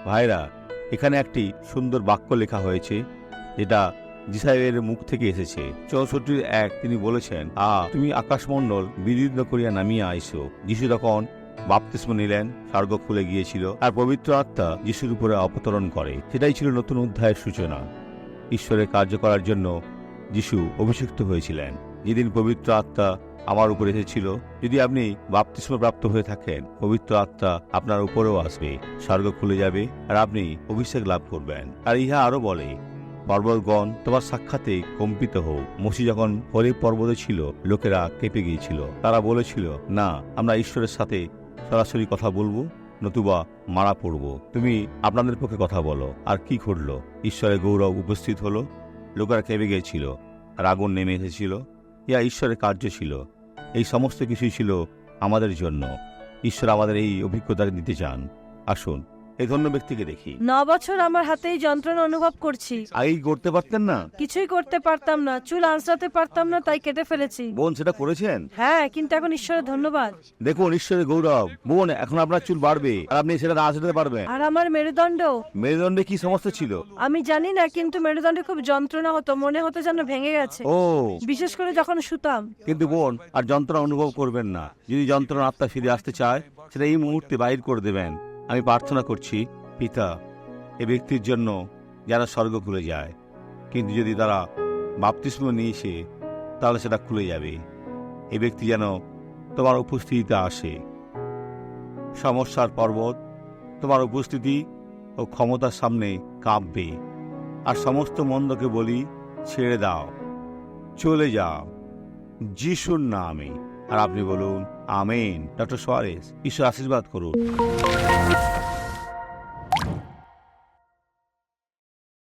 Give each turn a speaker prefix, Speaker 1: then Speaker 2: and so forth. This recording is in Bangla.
Speaker 1: ভাইরা, এখানে একটি সুন্দর বাক্য লেখা হয়েছে যেটা যিশাইয়ের মুখ থেকে এসেছে। 64:1 তিনি বলেছেন, তুমি আকাশমণ্ডল বিদীর্ণ করিয়া নামিয়া আইসো। যিশু তখন বাপ্তিস্ম নিলেন, স্বর্গ খুলে গিয়েছিল, আর পবিত্র আত্মা যিশুর উপরে অবতরণ করে। সেটাই ছিল নতুন অধ্যায়ের সূচনা। ঈশ্বরের কার্য করার জন্য যিশু অভিষিক্ত হয়েছিলেন। যেদিন পবিত্র আত্মা আমার উপর এসেছিল, যদি আপনি বাপ্তিস্ম প্রাপ্ত হয়ে থাকেন, পবিত্র আত্মা আপনার উপরেও আসবে, স্বর্গ খুলে যাবে, আর আপনি অভিষেক লাভ করবেন। আর ইহা আরো বলে, পর্বতগণ তোমার সাক্ষাতে কম্পিত হোক। মসি যখন হরেব পর্বতে ছিল, লোকেরা কেঁপে গিয়েছিল। তারা বলেছিল, না, আমরা ঈশ্বরের সাথে সরাসরি কথা বলবো, নতুবা মারা পড়ব। তুমি আপনাদের পক্ষে কথা বলো। আর কি ঘটল? ঈশ্বরের গৌরব উপস্থিত হলো, লোকেরা কেঁপে গিয়েছিল, আর আগুন নেমে এসেছিল। ইয়া ঈশ্বরের কার্য ছিল। এই সমস্ত কিছুই ছিল আমাদের জন্য। ঈশ্বর আমাদের এই অভিজ্ঞতা নিতে চান। আসুন এই ধন্য ব্যক্তিকে দেখি।
Speaker 2: 9 বছর আমার হাতে এই যন্ত্রণা অনুভব করছি।
Speaker 1: আগেই করতে পারতেন না?
Speaker 2: কিছুই করতে পারতাম না, চুল আঁচড়াতে পারতাম না, তাই কেটে ফেলেছি।
Speaker 1: বোন, সেটা করেছেন?
Speaker 2: হ্যাঁ, কিন্তু এখন ঈশ্বরের ধন্যবাদ।
Speaker 1: দেখুন ঈশ্বরের গৌরব। বোন, এখন আপনার চুল বাড়বে, আর আপনি সেটা আঁচড়াতে পারবেন।
Speaker 2: আর আমার মেরুদণ্ড,
Speaker 1: মেরুদণ্ডে কি সমস্যা ছিল?
Speaker 2: আমি জানি না, কিন্তু মেরুদণ্ডে খুব যন্ত্রণা হতো, মনে হতো যেন ভেঙে গেছে,
Speaker 1: ও,
Speaker 2: বিশেষ করে যখন শুতাম।
Speaker 1: কিন্তু বোন, আর যন্ত্রণা অনুভব করবেন না। যদি যন্ত্রণা আত্মা ফিরে আসতে চায়, সেটা এই মুহূর্তে বাইর করে দেবেন। আমি প্রার্থনা করছি, পিতা, এ ব্যক্তির জন্য যারা স্বর্গ খুলে যায়, কিন্তু যদি তারা বাপ্তিস্ম নিয়েছে, তাহলে সেটা খুলে যাবে। এ ব্যক্তি যেন তোমার উপস্থিতিতে আসে। সমস্যার পর্বত তোমার উপস্থিতি ও ক্ষমতার সামনে কাঁপবে। আর সমস্ত মন্দকে বলি, ছেড়ে দাও, চলে যাও, যিশুর নামে। আর আপনি বলুন, আমেন। ডক্টর সোয়ারেস, ঈশ্বর আশীর্বাদ করুন।